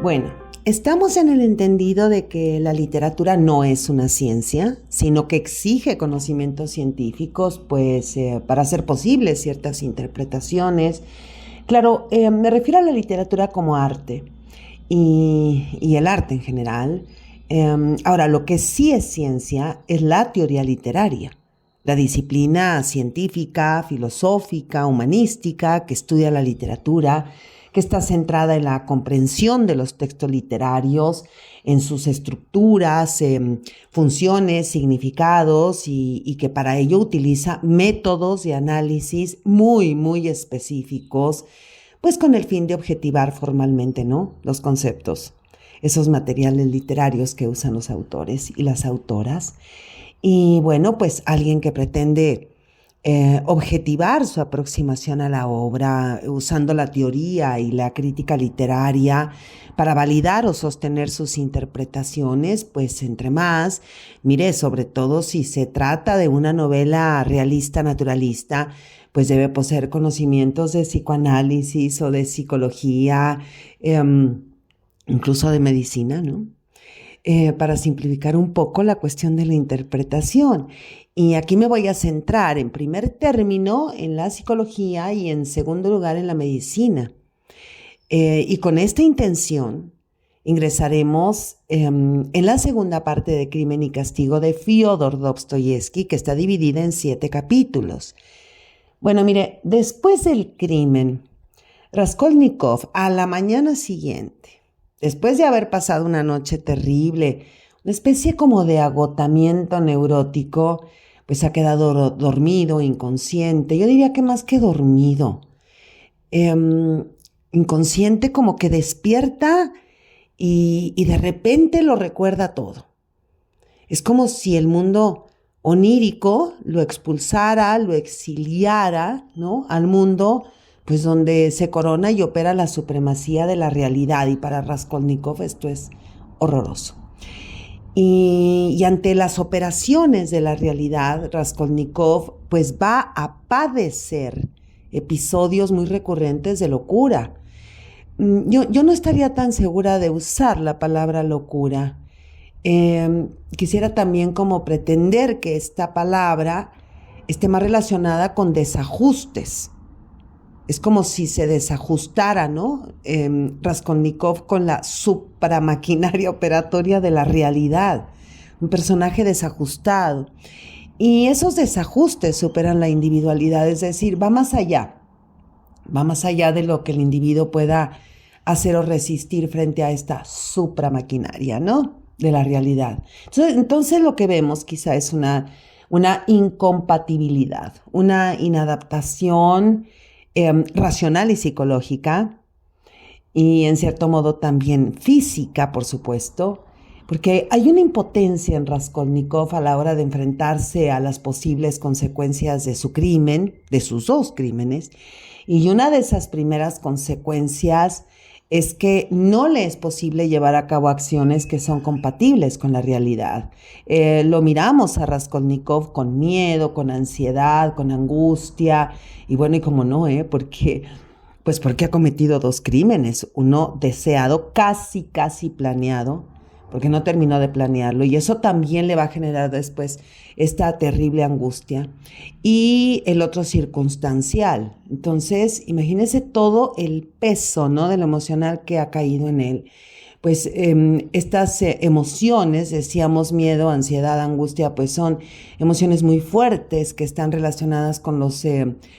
Bueno, estamos en el entendido de que la literatura no es una ciencia, sino que exige conocimientos científicos, para hacer posibles ciertas interpretaciones. Claro, me refiero a la literatura como arte y el arte en general. Ahora, lo que sí es ciencia es la teoría literaria, la disciplina científica, filosófica, humanística que estudia la literatura, que está centrada en la comprensión de los textos literarios, en sus estructuras, funciones, significados y que para ello utiliza métodos de análisis muy específicos, pues con el fin de objetivar formalmente, ¿no?, los conceptos, esos materiales literarios que usan los autores y las autoras. Y bueno, pues alguien que pretende objetivar su aproximación a la obra usando la teoría y la crítica literaria para validar o sostener sus interpretaciones, pues entre más, mire, sobre todo si se trata de una novela realista naturalista, pues debe poseer conocimientos de psicoanálisis o de psicología, incluso de medicina, ¿no? Para simplificar un poco la cuestión de la interpretación. Y aquí me voy a centrar en primer término en la psicología y en segundo lugar en la medicina. Y con esta intención ingresaremos en la segunda parte de Crimen y Castigo de Fyodor Dostoyevsky, que está dividida en 7 capítulos. Bueno, mire, después del crimen, Raskolnikov a la mañana siguiente, después de haber pasado una noche terrible, una especie como de agotamiento neurótico, pues ha quedado dormido, inconsciente. Yo diría que más que dormido, inconsciente, como que despierta y de repente lo recuerda todo. Es como si el mundo onírico lo expulsara, lo exiliara, ¿no?, al mundo, pues donde se corona y opera la supremacía de la realidad, y para Raskolnikov esto es horroroso. Y ante las operaciones de la realidad, Raskolnikov pues va a padecer episodios muy recurrentes de locura. Yo no estaría tan segura de usar la palabra locura. Quisiera también como pretender que esta palabra esté más relacionada con desajustes. Es como si se desajustara, ¿no?, Raskolnikov con la supramaquinaria operatoria de la realidad, un personaje desajustado. Y esos desajustes superan la individualidad, es decir, va más allá de lo que el individuo pueda hacer o resistir frente a esta supramaquinaria, ¿no?, de la realidad. Entonces lo que vemos quizá es una incompatibilidad, una inadaptación racional y psicológica, y en cierto modo también física, por supuesto, porque hay una impotencia en Raskolnikov a la hora de enfrentarse a las posibles consecuencias de su crimen, de sus 2 crímenes, y una de esas primeras consecuencias es que no le es posible llevar a cabo acciones que son compatibles con la realidad. Lo miramos a Raskolnikov con miedo, con ansiedad, con angustia, y bueno, y cómo no, porque ha cometido 2 crímenes, uno deseado, casi planeado, porque no terminó de planearlo, y eso también le va a generar después esta terrible angustia, y el otro circunstancial. Entonces, imagínese todo el peso, ¿no?, de lo emocional que ha caído en él. Pues estas emociones, decíamos, miedo, ansiedad, angustia, pues son emociones muy fuertes que están relacionadas con los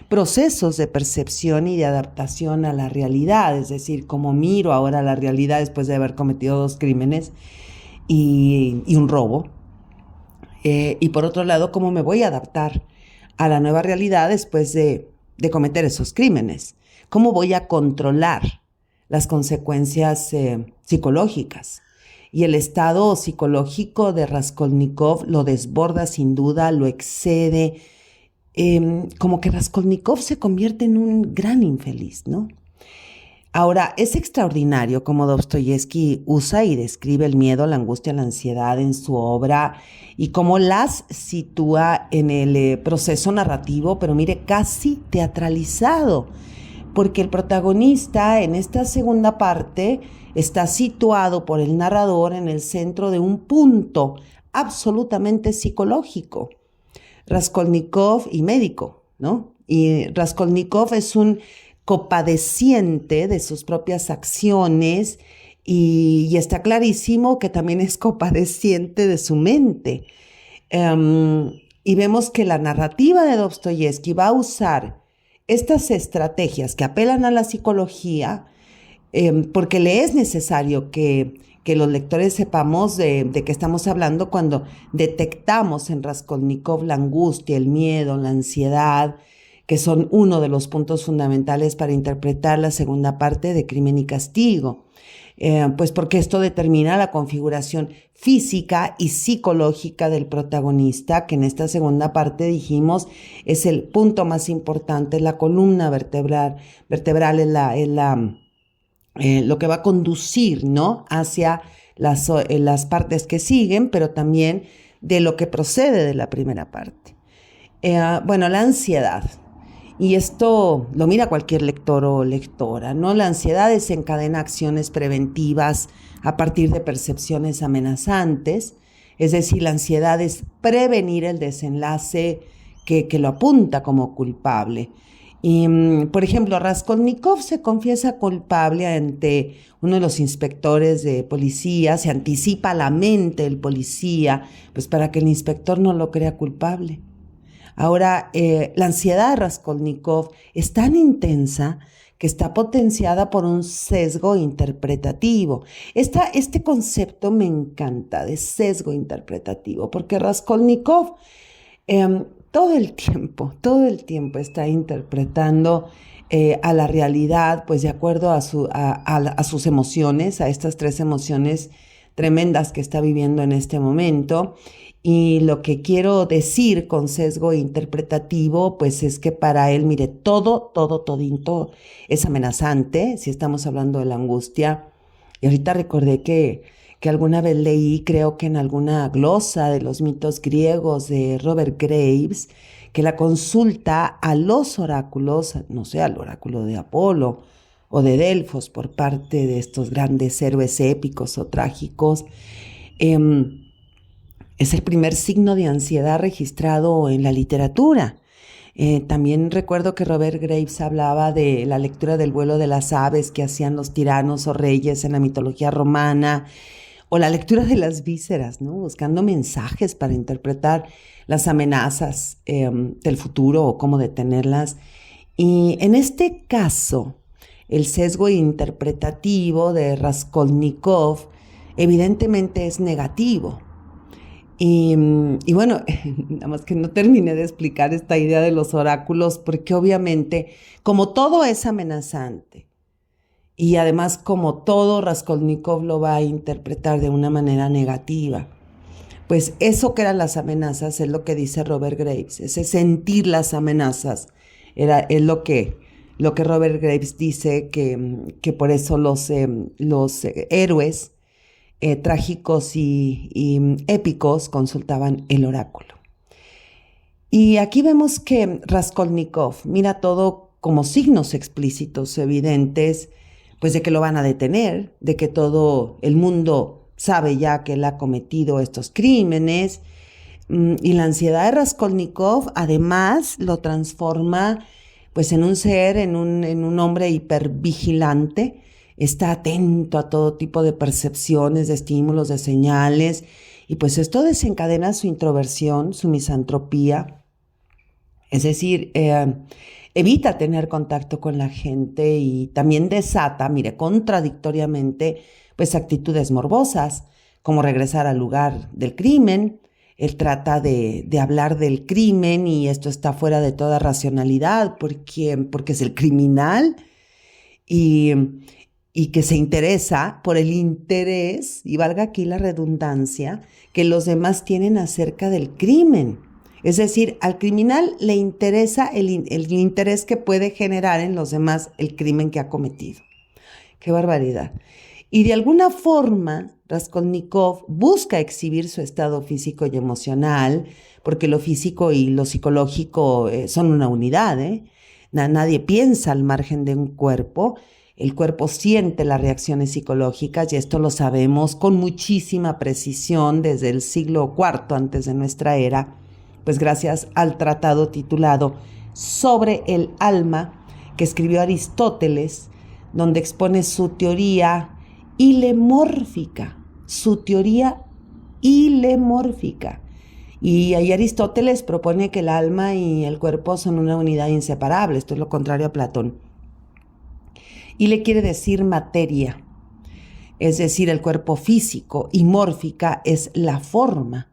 procesos de percepción y de adaptación a la realidad, es decir, cómo miro ahora la realidad después de haber cometido 2 crímenes y un robo, y por otro lado, cómo me voy a adaptar a la nueva realidad después de cometer esos crímenes, cómo voy a controlar las consecuencias psicológicas. Y el estado psicológico de Raskolnikov lo desborda sin duda, lo excede, como que Raskolnikov se convierte en un gran infeliz, ¿no? Ahora, es extraordinario cómo Dostoyevsky usa y describe el miedo, la angustia, la ansiedad en su obra y cómo las sitúa en el proceso narrativo, pero mire, casi teatralizado. porque el protagonista en esta segunda parte está situado por el narrador en el centro de un punto absolutamente psicológico. Raskolnikov y médico, ¿no? Y Raskolnikov es un compadeciente de sus propias acciones y está clarísimo que también es compadeciente de su mente. Y vemos que la narrativa de Dostoyevsky va a usar estas estrategias que apelan a la psicología, porque le es necesario que los lectores sepamos de qué estamos hablando cuando detectamos en Raskolnikov la angustia, el miedo, la ansiedad, que son uno de los puntos fundamentales para interpretar la segunda parte de Crimen y Castigo. Pues porque esto determina la configuración física y psicológica del protagonista, que en esta segunda parte dijimos es el punto más importante, la columna vertebral es lo que va a conducir, ¿no?, hacia las partes que siguen, pero también de lo que procede de la primera parte. Bueno, la ansiedad. Y esto lo mira cualquier lector o lectora, ¿no? La ansiedad desencadena acciones preventivas a partir de percepciones amenazantes, es decir, la ansiedad es prevenir el desenlace que lo apunta como culpable. Y, por ejemplo, Raskolnikov se confiesa culpable ante uno de los inspectores de policía, se anticipa a la mente del policía, pues para que el inspector no lo crea culpable. Ahora, la ansiedad de Raskolnikov es tan intensa que está potenciada por un sesgo interpretativo. Este concepto me encanta, de sesgo interpretativo, porque Raskolnikov todo el tiempo está interpretando a la realidad, pues de acuerdo a sus emociones, a estas tres emociones tremendas que está viviendo en este momento. Y lo que quiero decir con sesgo interpretativo, pues es que para él, mire, todito es amenazante, si estamos hablando de la angustia. Y ahorita recordé que alguna vez leí, creo que en alguna glosa de los mitos griegos de Robert Graves, que la consulta a los oráculos, no sé, al oráculo de Apolo o de Delfos por parte de estos grandes héroes épicos o trágicos, es el primer signo de ansiedad registrado en la literatura. También recuerdo que Robert Graves hablaba de la lectura del vuelo de las aves que hacían los tiranos o reyes en la mitología romana, o la lectura de las vísceras, ¿no?, buscando mensajes para interpretar las amenazas del futuro o cómo detenerlas. Y en este caso, el sesgo interpretativo de Raskolnikov evidentemente es negativo. Y bueno, nada más que no terminé de explicar esta idea de los oráculos, porque obviamente, como todo es amenazante, y además como todo Raskolnikov lo va a interpretar de una manera negativa, pues eso que eran las amenazas es lo que dice Robert Graves, ese sentir las amenazas es lo que Robert Graves dice que por eso los héroes trágicos y épicos consultaban el oráculo. Y aquí vemos que Raskolnikov mira todo como signos explícitos, evidentes, pues de que lo van a detener, de que todo el mundo sabe ya que él ha cometido estos crímenes. Y la ansiedad de Raskolnikov además lo transforma pues en un ser, en un hombre hipervigilante. Está atento a todo tipo de percepciones, de estímulos, de señales, y pues esto desencadena su introversión, su misantropía, es decir, evita tener contacto con la gente y también desata, mire, contradictoriamente, pues actitudes morbosas, como regresar al lugar del crimen. Él trata de hablar del crimen y esto está fuera de toda racionalidad porque es el criminal y que se interesa por el interés, y valga aquí la redundancia, que los demás tienen acerca del crimen. Es decir, al criminal le interesa el interés que puede generar en los demás el crimen que ha cometido. ¡Qué barbaridad! Y de alguna forma, Raskolnikov busca exhibir su estado físico y emocional, porque lo físico y lo psicológico son una unidad, Nadie piensa al margen de un cuerpo. El cuerpo siente las reacciones psicológicas y esto lo sabemos con muchísima precisión desde el siglo IV antes de nuestra era, pues gracias al tratado titulado Sobre el alma que escribió Aristóteles, donde expone su teoría hilemórfica, Y ahí Aristóteles propone que el alma y el cuerpo son una unidad inseparable, esto es lo contrario a Platón. Y le quiere decir materia, es decir, el cuerpo físico, y mórfica es la forma,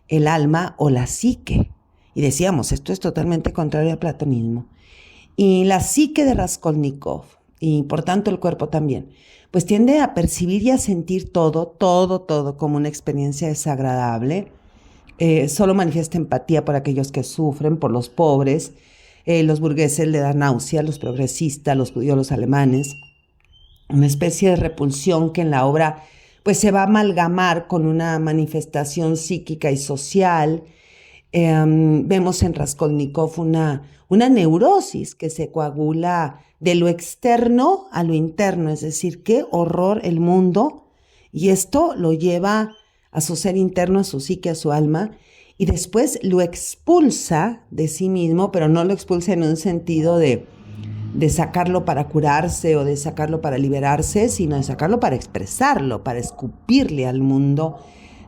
el alma o la psique. Y decíamos, esto es totalmente contrario al platonismo. Y la psique de Raskolnikov, y por tanto el cuerpo también, pues tiende a percibir y a sentir todo como una experiencia desagradable. Solo manifiesta empatía por aquellos que sufren, por los pobres. Los burgueses le dan náusea, los progresistas, los judíos, los alemanes. Una especie de repulsión que en la obra pues se va a amalgamar con una manifestación psíquica y social. Vemos en Raskolnikov una neurosis que se coagula de lo externo a lo interno, es decir, qué horror el mundo, y esto lo lleva a su ser interno, a su psique, a su alma, y después lo expulsa de sí mismo, pero no lo expulsa en un sentido de sacarlo para curarse o de sacarlo para liberarse, sino de sacarlo para expresarlo, para escupirle al mundo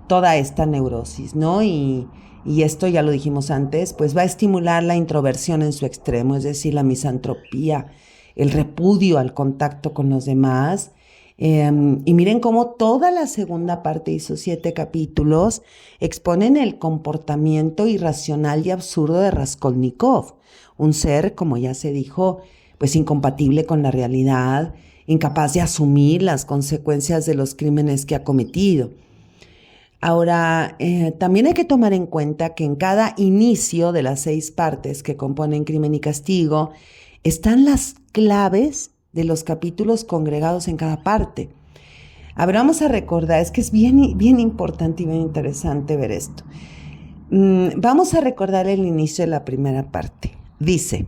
toda esta neurosis, ¿no? Y esto ya lo dijimos antes, pues va a estimular la introversión en su extremo, es decir, la misantropía, el repudio al contacto con los demás. Y miren cómo toda la segunda parte y sus 7 capítulos exponen el comportamiento irracional y absurdo de Raskolnikov, un ser, como ya se dijo, pues incompatible con la realidad, incapaz de asumir las consecuencias de los crímenes que ha cometido. Ahora, también hay que tomar en cuenta que en cada inicio de las 6 partes que componen Crimen y Castigo están las claves de los capítulos congregados en cada parte. A ver, vamos a recordar, es que es bien importante y bien interesante ver esto. Vamos a recordar el inicio de la primera parte. Dice: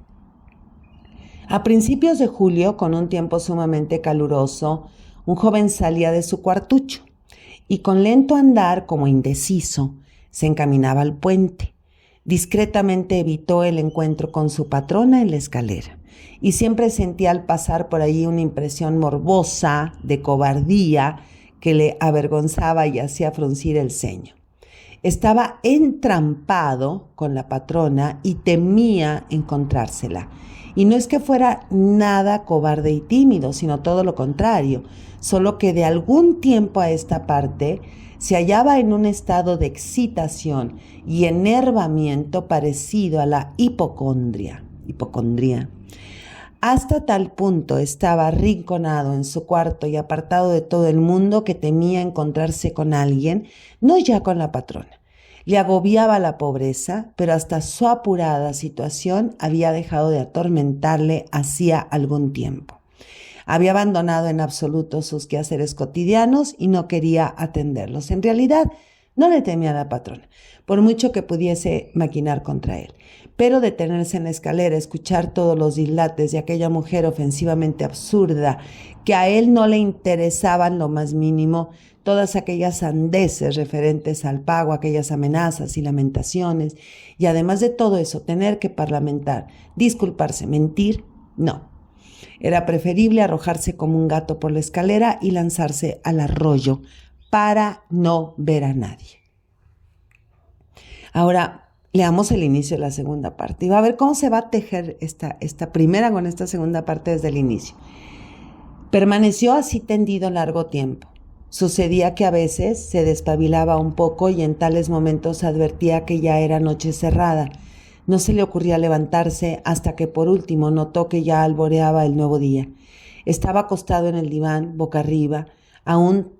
a principios de julio, con un tiempo sumamente caluroso, un joven salía de su cuartucho y con lento andar, como indeciso, se encaminaba al puente. Discretamente evitó el encuentro con su patrona en la escalera y siempre sentía al pasar por allí una impresión morbosa de cobardía que le avergonzaba y hacía fruncir el ceño. Estaba entrampado con la patrona y temía encontrársela. Y no es que fuera nada cobarde y tímido, sino todo lo contrario, solo que de algún tiempo a esta parte se hallaba en un estado de excitación y enervamiento parecido a la hipocondria. Hasta tal punto estaba arrinconado en su cuarto y apartado de todo el mundo que temía encontrarse con alguien, no ya con la patrona. Le agobiaba la pobreza, pero hasta su apurada situación había dejado de atormentarle hacía algún tiempo. Había abandonado en absoluto sus quehaceres cotidianos y no quería atenderlos. En realidad, no le temía a la patrona, por mucho que pudiese maquinar contra él. Pero detenerse en la escalera, escuchar todos los dislates de aquella mujer ofensivamente absurda, que a él no le interesaban lo más mínimo, todas aquellas sandeces referentes al pago, aquellas amenazas y lamentaciones, y además de todo eso, tener que parlamentar, disculparse, mentir, no. Era preferible arrojarse como un gato por la escalera y lanzarse al arroyo para no ver a nadie. Ahora, leamos el inicio de la segunda parte y va a ver cómo se va a tejer esta primera con esta segunda parte desde el inicio. Permaneció así tendido largo tiempo. Sucedía que a veces se despabilaba un poco y en tales momentos advertía que ya era noche cerrada. No se le ocurría levantarse hasta que por último notó que ya alboreaba el nuevo día. Estaba acostado en el diván, boca arriba, aún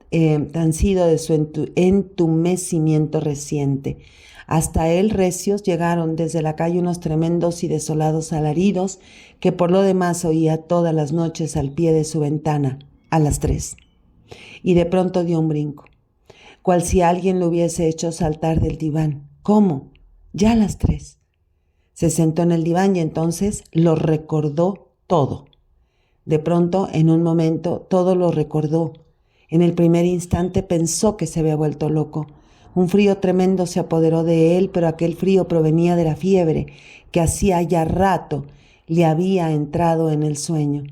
transido de su entumecimiento reciente. Hasta él recios llegaron desde la calle unos tremendos y desolados alaridos que por lo demás oía todas las noches al pie de su ventana, a las 3. Y de pronto dio un brinco, cual si alguien lo hubiese hecho saltar del diván. ¿Cómo? Ya a las 3. Se sentó en el diván y entonces lo recordó todo. De pronto, en un momento, todo lo recordó. En el primer instante pensó que se había vuelto loco. Un frío tremendo se apoderó de él, pero aquel frío provenía de la fiebre que hacía ya rato le había entrado en el sueño.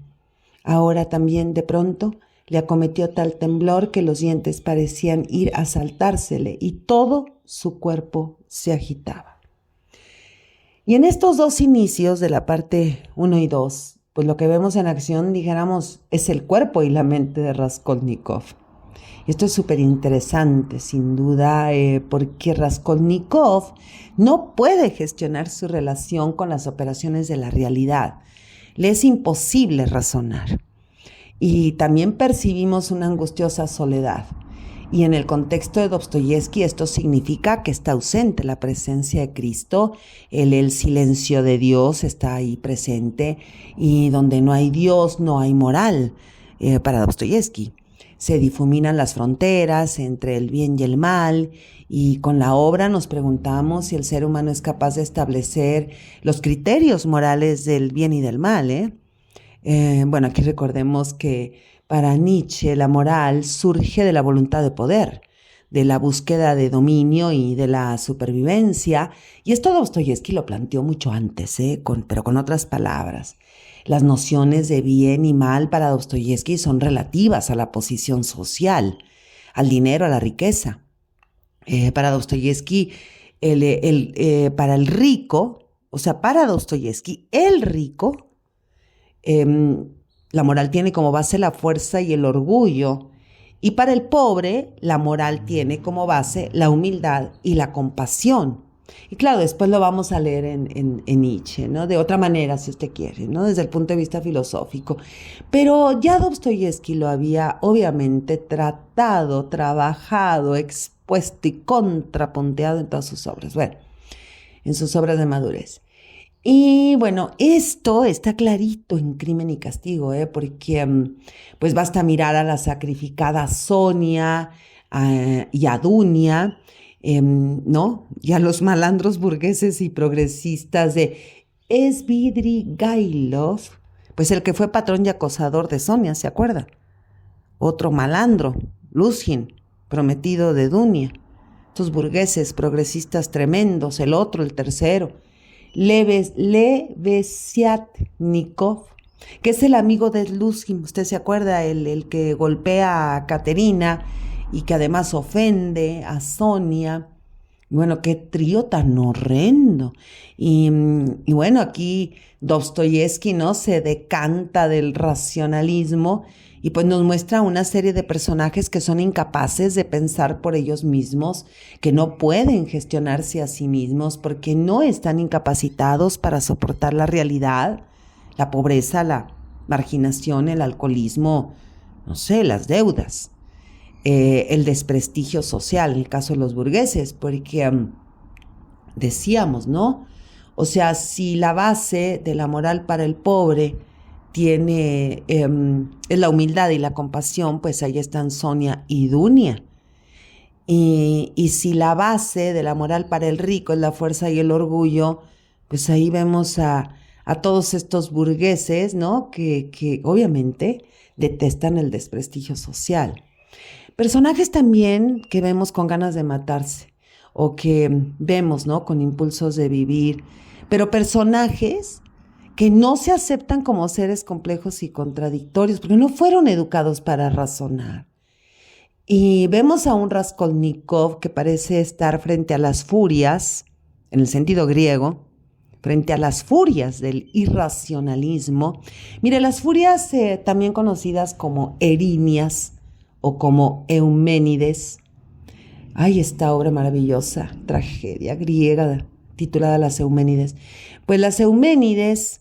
Ahora también, de pronto, le acometió tal temblor que los dientes parecían ir a saltársele y todo su cuerpo se agitaba. Y en estos dos inicios de la parte 1 y 2, pues lo que vemos en acción, dijéramos, es el cuerpo y la mente de Raskolnikov. Y esto es súper interesante, sin duda, porque Raskolnikov no puede gestionar su relación con las operaciones de la realidad. Le es imposible razonar. Y también percibimos una angustiosa soledad. Y en el contexto de Dostoyevsky esto significa que está ausente la presencia de Cristo, el silencio de Dios está ahí presente, y donde no hay Dios no hay moral para Dostoyevsky. Se difuminan las fronteras entre el bien y el mal, y con la obra nos preguntamos si el ser humano es capaz de establecer los criterios morales del bien y del mal. Bueno, aquí recordemos que para Nietzsche la moral surge de la voluntad de poder, de la búsqueda de dominio y de la supervivencia, y esto Dostoyevsky lo planteó mucho antes, pero con otras palabras. Las nociones de bien y mal para Dostoyevsky son relativas a la posición social, al dinero, a la riqueza. Para Dostoyevsky, para el rico, o sea, para Dostoyevsky, el rico, la moral tiene como base la fuerza y el orgullo, y para el pobre, la moral tiene como base la humildad y la compasión. Y claro, después lo vamos a leer en Nietzsche, ¿no? De otra manera, si usted quiere, ¿no? Desde el punto de vista filosófico. Pero ya Dostoyevsky lo había obviamente tratado, trabajado, expuesto y contrapunteado en todas sus obras. Bueno, en sus obras de madurez. Y bueno, esto está clarito en Crimen y Castigo, porque pues basta mirar a la sacrificada Sonia y a Dunia, ¿no? Y a los malandros burgueses y progresistas de Svidrigailov, pues el que fue patrón y acosador de Sonia, ¿se acuerda? Otro malandro, Luzhin, prometido de Dunia. Estos burgueses progresistas tremendos, el otro, el tercero. Lebeziatnikov, que es el amigo de Luzhin, usted se acuerda, el que golpea a Katerina y que además ofende a Sonia. Bueno, qué trío tan horrendo. Y bueno, aquí Dostoyevsky, ¿no?, se decanta del racionalismo y pues nos muestra una serie de personajes que son incapaces de pensar por ellos mismos, que no pueden gestionarse a sí mismos porque no están incapacitados para soportar la realidad, la pobreza, la marginación, el alcoholismo, no sé, las deudas, el desprestigio social, en el caso de los burgueses, porque decíamos, ¿no? O sea, si la base de la moral para el pobre tiene es la humildad y la compasión, pues ahí están Sonia y Dunia. Y si la base de la moral para el rico es la fuerza y el orgullo, pues ahí vemos a todos estos burgueses, ¿no?, que obviamente detestan el desprestigio social. Personajes también que vemos con ganas de matarse o que vemos, ¿no?, con impulsos de vivir, pero personajes que no se aceptan como seres complejos y contradictorios, porque no fueron educados para razonar. Y vemos a un Raskolnikov que parece estar frente a las furias, en el sentido griego, frente a las furias del irracionalismo. Mire, las furias también conocidas como Erinias o como Euménides. Ay, esta obra maravillosa, tragedia griega titulada Las Euménides. Pues las Euménides,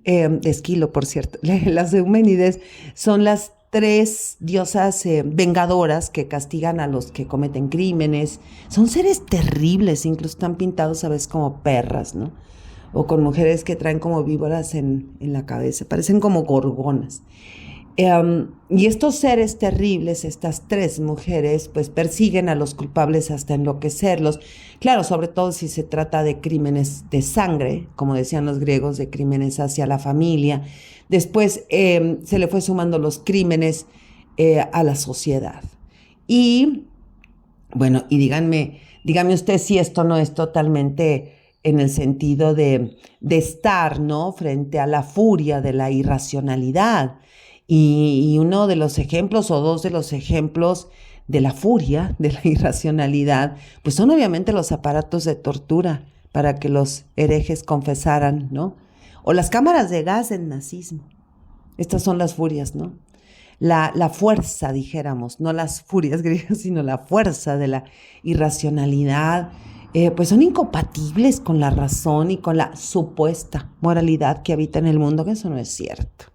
de Esquilo, por cierto, las Euménides son las 3 diosas vengadoras que castigan a los que cometen crímenes. Son seres terribles, incluso están pintados a veces como perras, ¿no? O con mujeres que traen como víboras en la cabeza, parecen como gorgonas. Y estos seres terribles, estas tres mujeres, pues persiguen a los culpables hasta enloquecerlos. Claro, sobre todo si se trata de crímenes de sangre, como decían los griegos, de crímenes hacia la familia. Después se le fue sumando los crímenes a la sociedad. Y bueno, y díganme usted si esto no es totalmente en el sentido de estar, ¿no?, frente a la furia de la irracionalidad. Y uno de los ejemplos o dos de los ejemplos de la furia, de la irracionalidad, pues son obviamente los aparatos de tortura para que los herejes confesaran, ¿no? O las cámaras de gas del nazismo. Estas son las furias, ¿no? La fuerza, dijéramos, no las furias griegas, sino la fuerza de la irracionalidad, pues son incompatibles con la razón y con la supuesta moralidad que habita en el mundo, que eso no es cierto.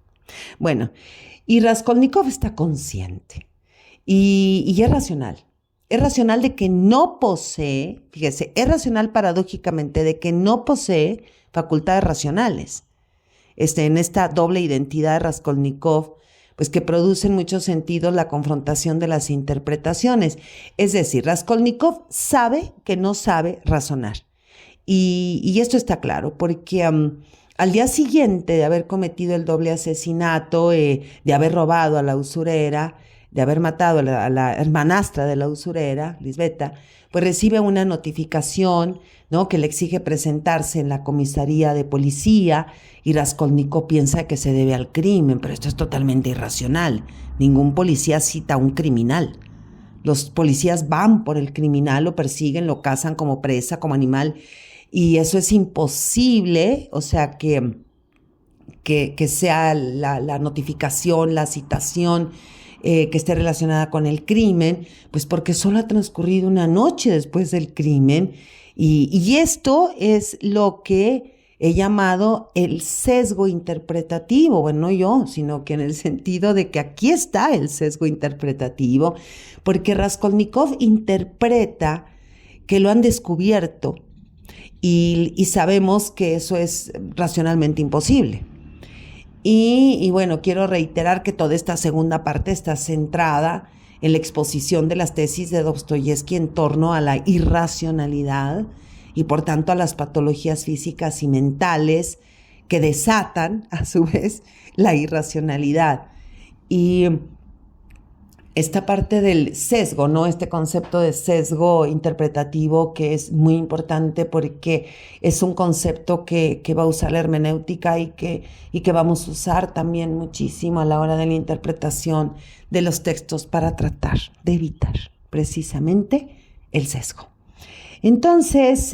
Bueno, y Raskolnikov está consciente y es racional. Es racional de que no posee, fíjese, es racional paradójicamente de que no posee facultades racionales. En esta doble identidad de Raskolnikov, pues que produce en muchos sentidos la confrontación de las interpretaciones. Es decir, Raskolnikov sabe que no sabe razonar. Y esto está claro, porque al día siguiente de haber cometido el doble asesinato, de haber robado a la usurera, de haber matado a la hermanastra de la usurera, Lisbeta, pues recibe una notificación, ¿no?, que le exige presentarse en la comisaría de policía, y Raskolnikov piensa que se debe al crimen, pero esto es totalmente irracional. Ningún policía cita a un criminal. Los policías van por el criminal, lo persiguen, lo cazan como presa, como animal, y eso es imposible, o sea, que sea la notificación, la citación, que esté relacionada con el crimen, pues porque solo ha transcurrido una noche después del crimen, y esto es lo que he llamado el sesgo interpretativo. Bueno, no yo, sino que en el sentido de que aquí está el sesgo interpretativo, porque Raskolnikov interpreta que lo han descubierto, y sabemos que eso es racionalmente imposible. Y bueno, quiero reiterar que toda esta segunda parte está centrada en la exposición de las tesis de Dostoyevsky en torno a la irracionalidad y por tanto a las patologías físicas y mentales que desatan a su vez la irracionalidad. Y esta parte del sesgo, ¿no?, este concepto de sesgo interpretativo, que es muy importante porque es un concepto que va a usar la hermenéutica y que vamos a usar también muchísimo a la hora de la interpretación de los textos para tratar de evitar precisamente el sesgo. Entonces,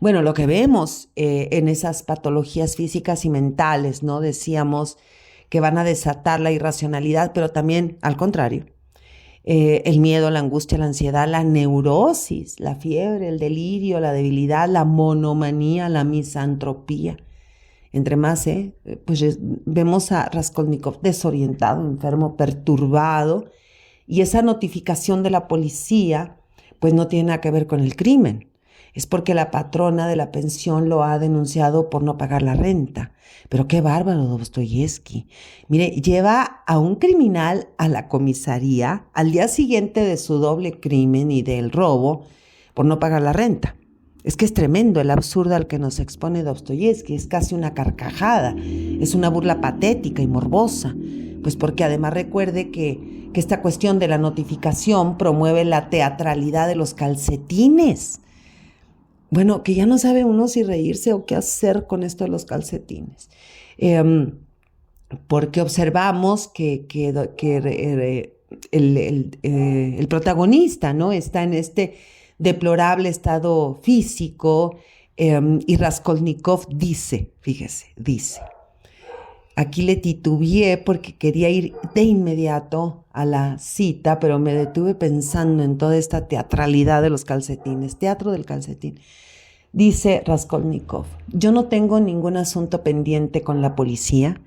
bueno, lo que vemos en esas patologías físicas y mentales, ¿no?, decíamos que van a desatar la irracionalidad, pero también al contrario, el miedo, la angustia, la ansiedad, la neurosis, la fiebre, el delirio, la debilidad, la monomanía, la misantropía. Entre más, pues vemos a Raskolnikov desorientado, enfermo, perturbado, y esa notificación de la policía pues no tiene nada que ver con el crimen. Es porque la patrona de la pensión lo ha denunciado por no pagar la renta. Pero qué bárbaro, Dostoyevsky. Mire, lleva a un criminal a la comisaría al día siguiente de su doble crimen y del robo por no pagar la renta. Es que es tremendo el absurdo al que nos expone Dostoyevsky. Es casi una carcajada. Es una burla patética y morbosa. Pues porque además recuerde que esta cuestión de la notificación promueve la teatralidad de los calcetines. Bueno, que ya no sabe uno si reírse o qué hacer con esto de los calcetines. Porque observamos que el protagonista, ¿no?, está en este deplorable estado físico, y Raskolnikov dice, fíjese, aquí le titubeé porque quería ir de inmediato a la cita, pero me detuve pensando en toda esta teatralidad de los calcetines, teatro del calcetín. Dice Raskolnikov: yo no tengo ningún asunto pendiente con la policía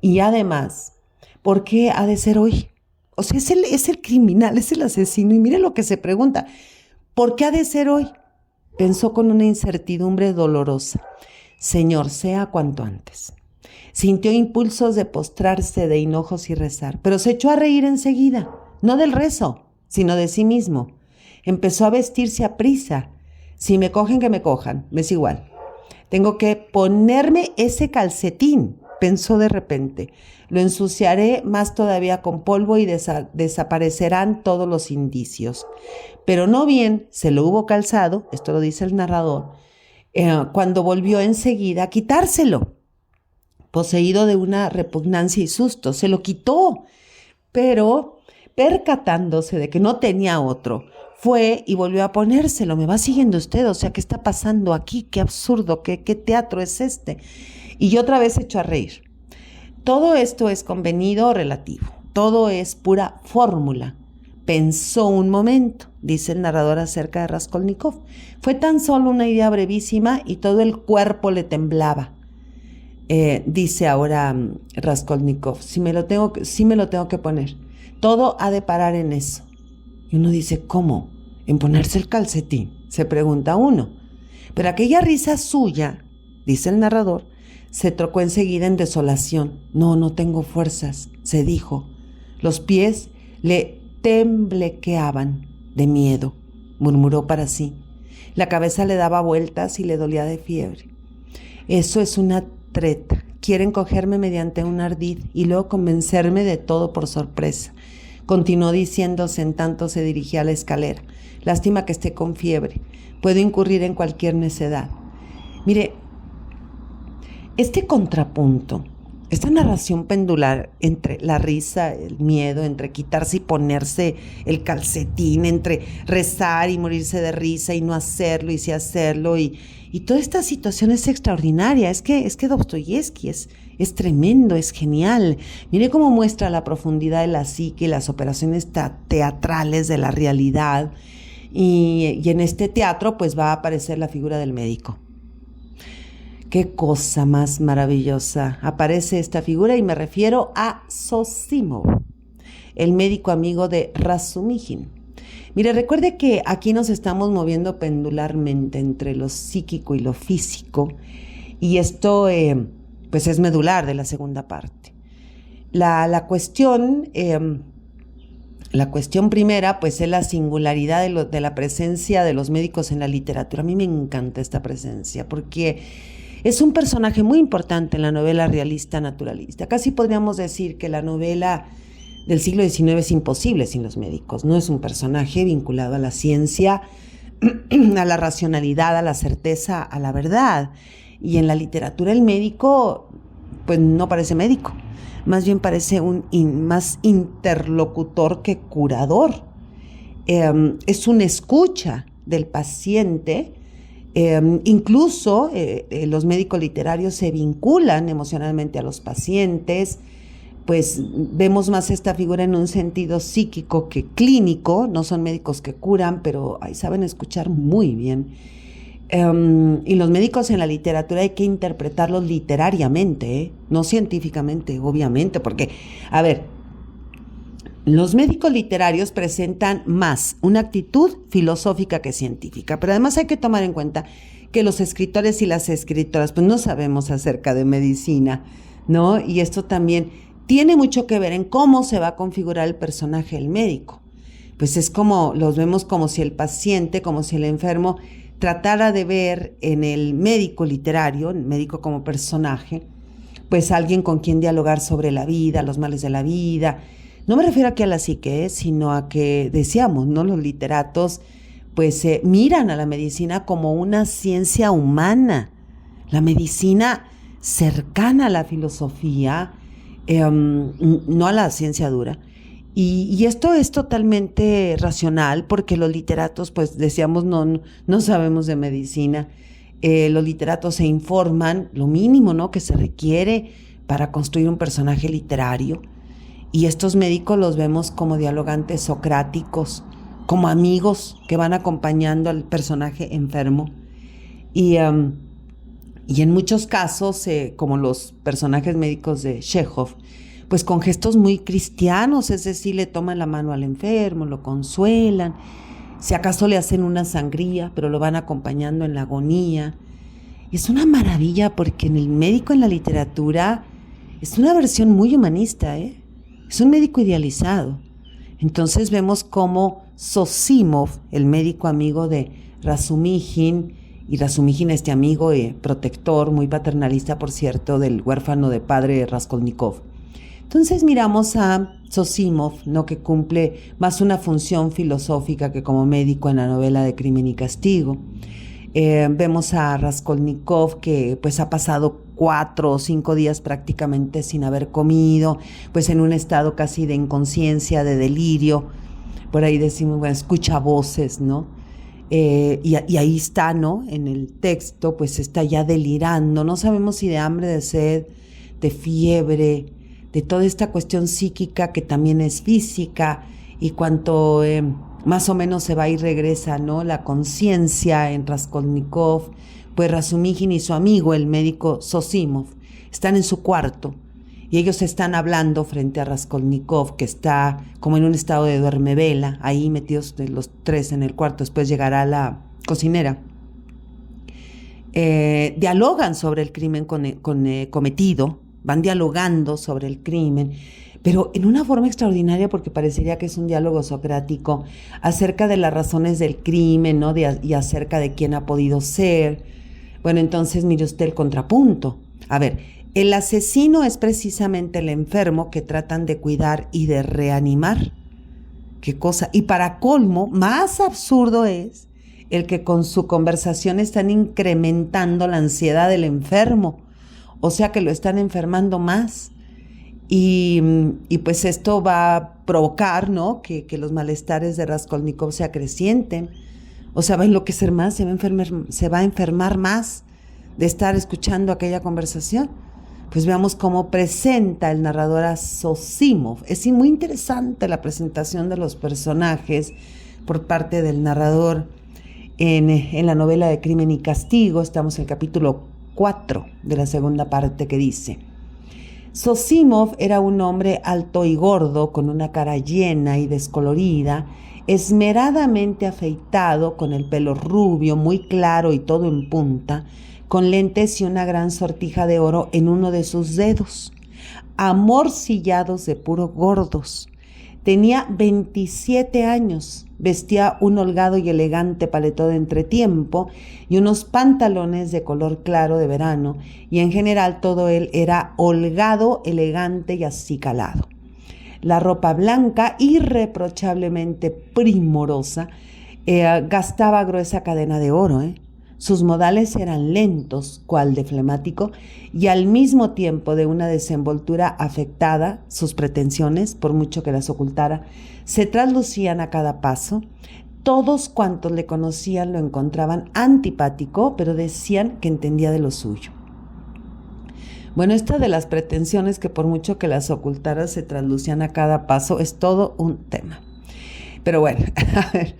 y además, ¿por qué ha de ser hoy? O sea, es el criminal, es el asesino, y mire lo que se pregunta: ¿por qué ha de ser hoy? Pensó con una incertidumbre dolorosa: Señor, sea cuanto antes. Sintió impulsos de postrarse de hinojos y rezar, pero se echó a reír enseguida, no del rezo, sino de sí mismo. Empezó a vestirse a prisa. Si me cogen, que me cojan, me es igual. Tengo que ponerme ese calcetín, pensó de repente. Lo ensuciaré más todavía con polvo y desaparecerán todos los indicios. Pero no bien se lo hubo calzado, esto lo dice el narrador, cuando volvió enseguida a quitárselo. Poseído de una repugnancia y susto, se lo quitó, pero percatándose de que no tenía otro, fue y volvió a ponérselo. ¿Me va siguiendo usted? O sea, ¿qué está pasando aquí? Qué absurdo, qué teatro es este. Y otra vez se echó a reír. Todo esto es convenido o relativo, todo es pura fórmula. Pensó un momento, dice el narrador acerca de Raskolnikov. Fue tan solo una idea brevísima y todo el cuerpo le temblaba. Dice ahora Raskolnikov, sí me lo tengo que poner. Todo ha de parar en eso. Y uno dice, ¿cómo? ¿En ponerse el calcetín? Se pregunta uno. Pero aquella risa suya, dice el narrador, se trocó enseguida en desolación. No tengo fuerzas, se dijo. Los pies le temblequeaban de miedo, murmuró para sí. La cabeza le daba vueltas y le dolía de fiebre. Eso es una treta. Quieren cogerme mediante un ardid y luego convencerme de todo por sorpresa. Continuó diciéndose en tanto se dirigía a la escalera. Lástima que esté con fiebre. Puedo incurrir en cualquier necedad. Mire, este contrapunto, esta narración pendular entre la risa, el miedo, entre quitarse y ponerse el calcetín, entre rezar y morirse de risa y no hacerlo y sí hacerlo, y toda esta situación es extraordinaria. Es que Dostoyevsky es tremendo, es genial. Mire cómo muestra la profundidad de la psique y las operaciones teatrales de la realidad. Y en este teatro pues va a aparecer la figura del médico. Qué cosa más maravillosa. Aparece esta figura y me refiero a Zosimov, el médico amigo de Razumijin. Mire, recuerde que aquí nos estamos moviendo pendularmente entre lo psíquico y lo físico, y esto pues es medular de la segunda parte. La cuestión primera pues es la singularidad de la presencia de los médicos en la literatura. A mí me encanta esta presencia porque es un personaje muy importante en la novela realista naturalista. Casi podríamos decir que la novela del siglo XIX es imposible sin los médicos. No es un personaje vinculado a la ciencia, a la racionalidad, a la certeza, a la verdad. Y en la literatura el médico pues no parece médico, más bien parece más interlocutor que curador. Es una escucha del paciente. Incluso los médicos literarios se vinculan emocionalmente a los pacientes. Pues vemos más esta figura en un sentido psíquico que clínico. No son médicos que curan, pero saben escuchar muy bien. Y los médicos en la literatura hay que interpretarlos literariamente, no científicamente, obviamente, porque, a ver, los médicos literarios presentan más una actitud filosófica que científica, pero además hay que tomar en cuenta que los escritores y las escritoras pues no sabemos acerca de medicina, ¿no? Y esto también tiene mucho que ver en cómo se va a configurar el personaje del médico. Pues es como, los vemos como si el paciente, como si el enfermo tratara de ver en el médico literario, el médico como personaje, pues alguien con quien dialogar sobre la vida, los males de la vida. No me refiero aquí a la psique, sino a que decíamos, ¿no? Los literatos pues miran a la medicina como una ciencia humana, la medicina cercana a la filosofía, no a la ciencia dura. Y esto es totalmente racional porque los literatos, pues decíamos, no sabemos de medicina. Los literatos se informan lo mínimo, ¿no?, que se requiere para construir un personaje literario. Y estos médicos los vemos como dialogantes socráticos, como amigos que van acompañando al personaje enfermo. Y en muchos casos, como los personajes médicos de Chekhov, pues con gestos muy cristianos, es decir, le toman la mano al enfermo, lo consuelan, si acaso le hacen una sangría, pero lo van acompañando en la agonía. Y es una maravilla porque en el médico en la literatura es una versión muy humanista, ¿eh? Es un médico idealizado. Entonces vemos cómo Zosímov, el médico amigo de Razumíjin, y Razumíjin, este amigo protector, muy paternalista, por cierto, del huérfano de padre Raskolnikov. Entonces miramos a Zosímov, ¿no?, que cumple más una función filosófica que como médico en la novela de Crimen y Castigo. Vemos a Raskolnikov, que pues ha pasado 4 o 5 días prácticamente sin haber comido, pues en un estado casi de inconsciencia, de delirio. Por ahí decimos, bueno, escucha voces, ¿no? Y ahí está, ¿no? En el texto, pues está ya delirando. No sabemos si de hambre, de sed, de fiebre, de toda esta cuestión psíquica que también es física, y cuanto más o menos se va y regresa, ¿no?, la conciencia en Raskolnikov, pues Razumíjin y su amigo, el médico Zosímov, están en su cuarto y ellos están hablando frente a Raskolnikov, que está como en un estado de duermevela, ahí metidos los 3 en el cuarto. Después llegará la cocinera. Dialogan sobre el crimen cometido, van dialogando sobre el crimen, pero en una forma extraordinaria, porque parecería que es un diálogo socrático acerca de las razones del crimen, ¿no?, y acerca de quién ha podido ser. Bueno, entonces mire usted el contrapunto. A ver, el asesino es precisamente el enfermo que tratan de cuidar y de reanimar. ¿Qué cosa? Y para colmo, más absurdo es el que con su conversación están incrementando la ansiedad del enfermo, o sea que lo están enfermando más. Y pues esto va a provocar, ¿no?, que los malestares de Raskolnikov se acrecienten. O sea, va a enloquecer más, se va a enfermar más de estar escuchando aquella conversación. Pues veamos cómo presenta el narrador a Zosímov. Es muy interesante la presentación de los personajes por parte del narrador en la novela de Crimen y Castigo. Estamos en el capítulo 4 de la segunda parte, que dice: Zosímov era un hombre alto y gordo, con una cara llena y descolorida, esmeradamente afeitado, con el pelo rubio, muy claro y todo en punta, con lentes y una gran sortija de oro en uno de sus dedos, amorcillados de puro gordos. Tenía 27 años, vestía un holgado y elegante paletó de entretiempo y unos pantalones de color claro de verano, y en general todo él era holgado, elegante y acicalado. La ropa blanca, irreprochablemente primorosa, gastaba gruesa cadena de oro. Sus modales eran lentos, cual de flemático, y al mismo tiempo de una desenvoltura afectada. Sus pretensiones, por mucho que las ocultara, se traslucían a cada paso. Todos cuantos le conocían lo encontraban antipático, pero decían que entendía de lo suyo. Bueno, esta de las pretensiones, que por mucho que las ocultara se traslucían a cada paso, es todo un tema. Pero bueno, a ver,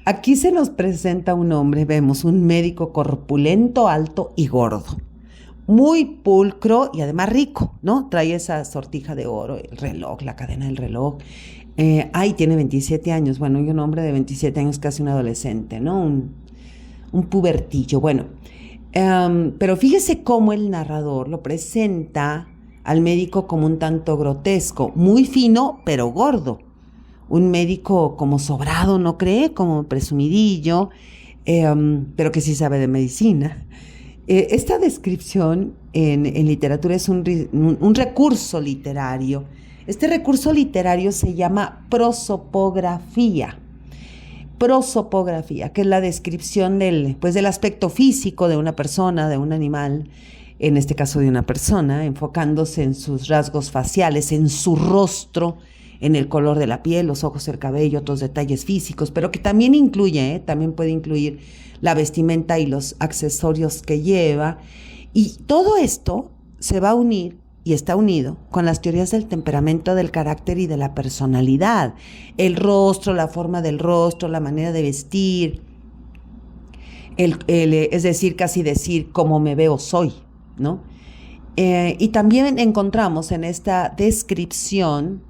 aquí se nos presenta un hombre, vemos un médico corpulento, alto y gordo, muy pulcro y además rico, ¿no? Trae esa sortija de oro, el reloj, la cadena del reloj. Tiene 27 años, bueno, y un hombre de 27 años, casi un adolescente, ¿no? Un pubertillo, bueno. Pero fíjese cómo el narrador lo presenta al médico como un tanto grotesco, muy fino pero gordo. Un médico como sobrado, ¿no cree? Como presumidillo, pero que sí sabe de medicina. Esta descripción en literatura es un recurso literario. Este recurso literario se llama prosopografía. Prosopografía, que es la descripción del aspecto físico de una persona, de un animal, en este caso de una persona, enfocándose en sus rasgos faciales, en su rostro, en el color de la piel, los ojos, el cabello, otros detalles físicos, pero que también también puede incluir la vestimenta y los accesorios que lleva. Y todo esto se va a unir y está unido con las teorías del temperamento, del carácter y de la personalidad. El rostro, la forma del rostro, la manera de vestir, es decir, casi decir cómo me veo soy, ¿no? Y también encontramos en esta descripción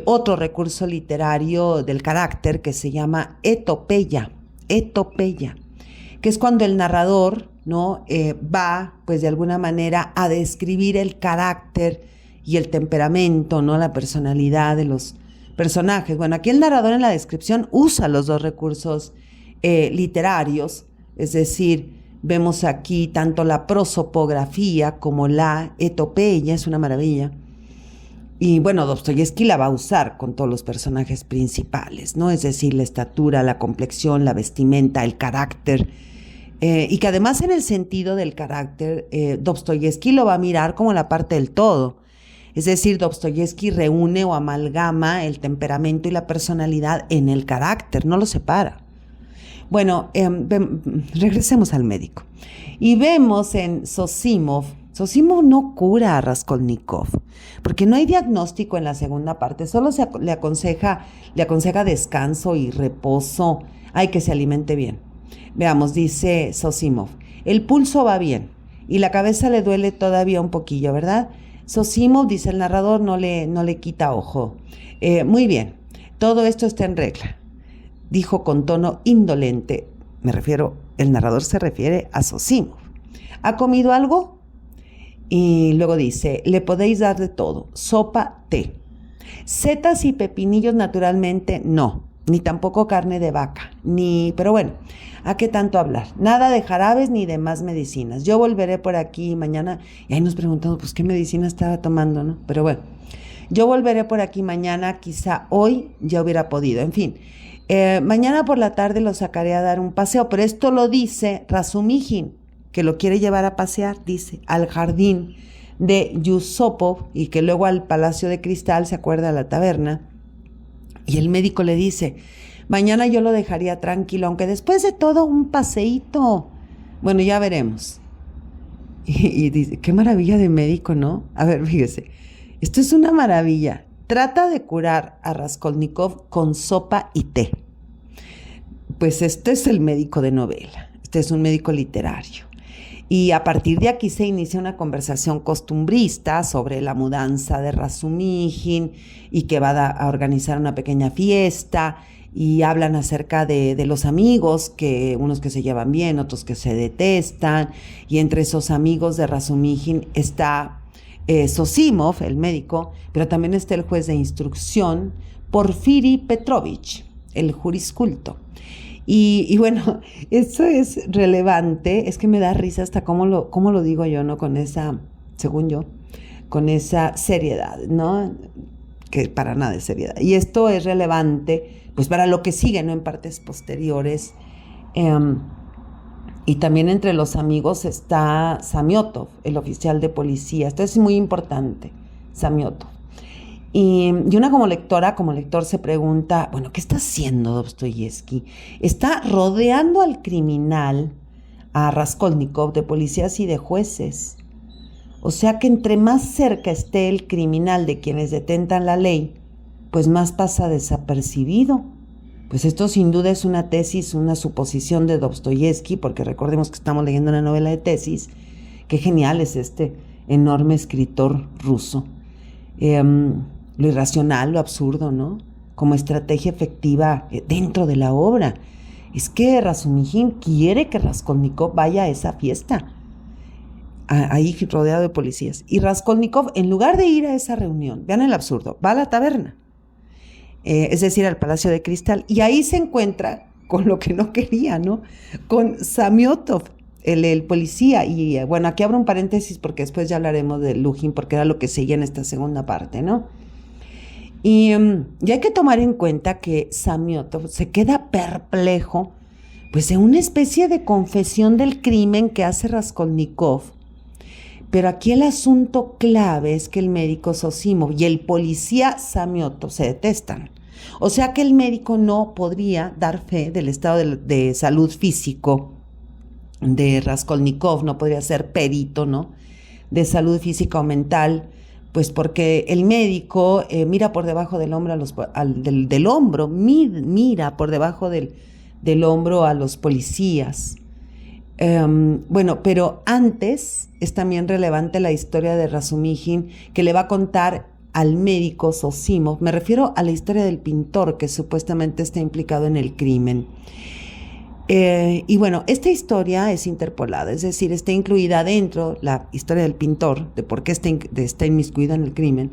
otro recurso literario del carácter que se llama etopeya, que es cuando el narrador ¿no? Va, pues de alguna manera, a describir el carácter y el temperamento, ¿no? La personalidad de los personajes. Bueno, aquí el narrador en la descripción usa los dos recursos literarios, es decir, vemos aquí tanto la prosopografía como la etopeya, es una maravilla. Y bueno, Dostoyevsky la va a usar con todos los personajes principales, ¿no? Es decir, la estatura, la complexión, la vestimenta, el carácter. Y que además en el sentido del carácter, Dostoyevsky lo va a mirar como la parte del todo. Es decir, Dostoyevsky reúne o amalgama el temperamento y la personalidad en el carácter, no lo separa. Bueno, regresemos al médico. Y vemos en Zosimov no cura a Raskolnikov, porque no hay diagnóstico en la segunda parte, solo le aconseja descanso y reposo, hay que se alimente bien. Veamos, dice Zosimov, el pulso va bien y la cabeza le duele todavía un poquillo, ¿verdad? Zosimov, dice el narrador, no le quita ojo. Muy bien, todo esto está en regla, dijo con tono indolente. El narrador se refiere a Zosimov. ¿Ha comido algo? Y luego dice, le podéis dar de todo, sopa, té. Setas y pepinillos naturalmente no, ni tampoco carne de vaca, pero bueno, ¿a qué tanto hablar? Nada de jarabes ni de más medicinas. Yo volveré por aquí mañana, y ahí nos preguntamos, pues, ¿qué medicina estaba tomando, no? Pero bueno, yo volveré por aquí mañana, quizá hoy ya hubiera podido, en fin. Mañana por la tarde lo sacaré a dar un paseo, pero esto lo dice Razumijin, que lo quiere llevar a pasear, dice, al jardín de Yusupov y que luego al Palacio de Cristal, se acuerda, a la taberna. Y el médico le dice, mañana yo lo dejaría tranquilo, aunque después de todo un paseíto. Bueno, ya veremos. Y dice, qué maravilla de médico, ¿no? A ver, fíjese, esto es una maravilla. Trata de curar a Raskolnikov con sopa y té. Pues este es el médico de novela, este es un médico literario. Y a partir de aquí se inicia una conversación costumbrista sobre la mudanza de Razumijin y que va a organizar una pequeña fiesta y hablan acerca de los amigos, que unos que se llevan bien, otros que se detestan, y entre esos amigos de Razumijin está Zosimov, el médico, pero también está el juez de instrucción, Porfiri Petrovich, el jurisculto. Y bueno, eso es relevante, es que me da risa hasta cómo lo digo yo, ¿no? Con esa, según yo, con esa seriedad, ¿no? Que para nada es seriedad. Y esto es relevante, pues para lo que sigue, ¿no? En partes posteriores. Y también entre los amigos está Samiotov, el oficial de policía. Esto es muy importante, Samiotov. Y una como lector se pregunta, bueno, ¿qué está haciendo Dostoyevsky? Está rodeando al criminal, a Raskolnikov, de policías y de jueces. O sea que entre más cerca esté el criminal de quienes detentan la ley, pues más pasa desapercibido. Pues esto sin duda es una tesis, una suposición de Dostoyevsky, porque recordemos que estamos leyendo una novela de tesis. Qué genial es este enorme escritor ruso. Lo irracional, lo absurdo, ¿no? Como estrategia efectiva dentro de la obra. Es que Razumijin quiere que Raskolnikov vaya a esa fiesta, ahí rodeado de policías. Y Raskolnikov, en lugar de ir a esa reunión, vean el absurdo, va a la taberna, es decir, al Palacio de Cristal, y ahí se encuentra con lo que no quería, ¿no? Con Samiotov, el policía. Y bueno, aquí abro un paréntesis porque después ya hablaremos de Lujin, porque era lo que seguía en esta segunda parte, ¿no? Y hay que tomar en cuenta que Samiotov se queda perplejo, pues en una especie de confesión del crimen que hace Raskolnikov. Pero aquí el asunto clave es que el médico Zosimov y el policía Samiotov se detestan. O sea que el médico no podría dar fe del estado de salud físico de Raskolnikov, no podría ser perito, ¿no? De salud física o mental, pues porque el médico mira por debajo del hombro mira por debajo del hombro a los policías. Bueno, pero antes es también relevante la historia de Razumijin, que le va a contar al médico Zosimov. Me refiero a la historia del pintor que supuestamente está implicado en el crimen. Y bueno, esta historia es interpolada, es decir, está incluida dentro la historia del pintor, de por qué está inmiscuida en el crimen,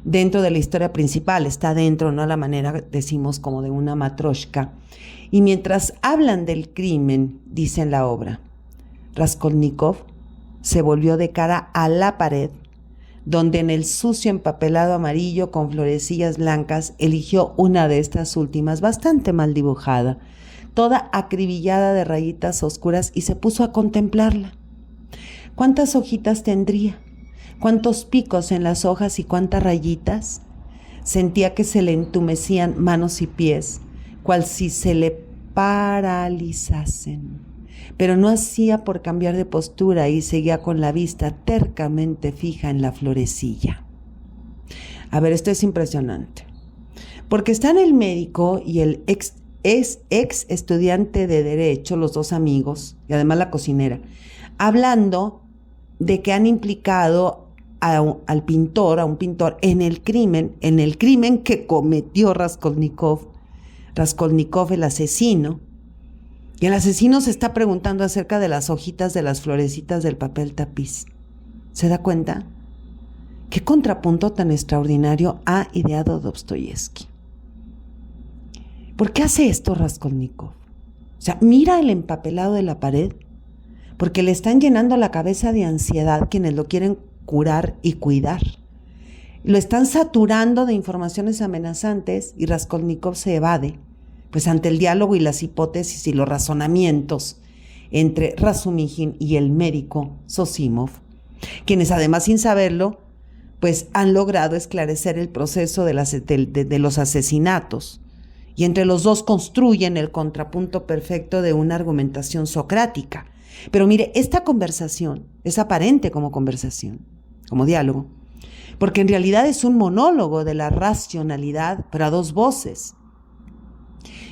dentro de la historia principal, está dentro, no a la manera, decimos, como de una matroshka. Y mientras hablan del crimen, dice en la obra, Raskolnikov se volvió de cara a la pared, donde en el sucio empapelado amarillo con florecillas blancas eligió una de estas últimas, bastante mal dibujada, toda acribillada de rayitas oscuras, y se puso a contemplarla. ¿Cuántas hojitas tendría? ¿Cuántos picos en las hojas y cuántas rayitas? Sentía que se le entumecían manos y pies, cual si se le paralizasen. Pero no hacía por cambiar de postura y seguía con la vista tercamente fija en la florecilla. A ver, esto es impresionante, porque están el médico y el ex estudiante de Derecho, los dos amigos, y además la cocinera, hablando de que han implicado a un pintor, en el crimen que cometió Raskolnikov, el asesino. Y el asesino se está preguntando acerca de las hojitas de las florecitas del papel tapiz. ¿Se da cuenta? ¿Qué contrapunto tan extraordinario ha ideado Dostoyevski? ¿Por qué hace esto Raskolnikov? O sea, mira el empapelado de la pared, porque le están llenando la cabeza de ansiedad quienes lo quieren curar y cuidar. Lo están saturando de informaciones amenazantes y Raskolnikov se evade, pues ante el diálogo y las hipótesis y los razonamientos entre Razumijin y el médico Zosimov, quienes además, sin saberlo, pues han logrado esclarecer el proceso de los asesinatos, y entre los dos construyen el contrapunto perfecto de una argumentación socrática. Pero mire, esta conversación es aparente como conversación, como diálogo, porque en realidad es un monólogo de la racionalidad, pero a dos voces.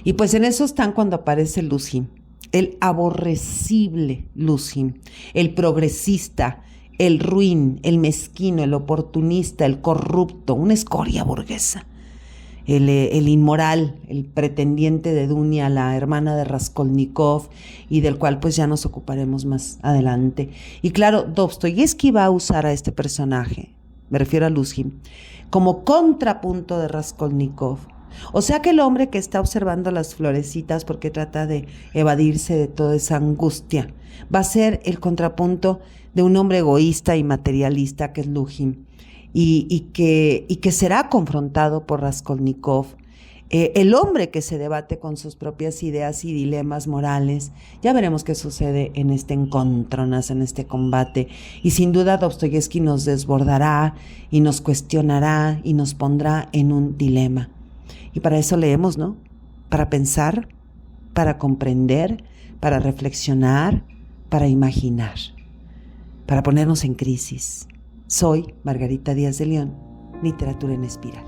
Y pues en eso están cuando aparece Luzhin, el aborrecible Luzhin, el progresista, el ruin, el mezquino, el oportunista, el corrupto, una escoria burguesa, el inmoral, el pretendiente de Dunia, la hermana de Raskolnikov, y del cual pues ya nos ocuparemos más adelante. Y claro, Dostoyevski va a usar a este personaje, me refiero a Luzhin, como contrapunto de Raskolnikov. O sea que el hombre que está observando las florecitas porque trata de evadirse de toda esa angustia va a ser el contrapunto de un hombre egoísta y materialista que es Luzhin, y que será confrontado por Raskolnikov, el hombre que se debate con sus propias ideas y dilemas morales. Ya veremos qué sucede en este encontronas, en este combate, y sin duda Dostoyevski nos desbordará y nos cuestionará y nos pondrá en un dilema. Y para eso leemos, ¿no? Para pensar, para comprender, para reflexionar, para imaginar, para ponernos en crisis. Soy Margarita Díaz de León, Literatura en Espiral.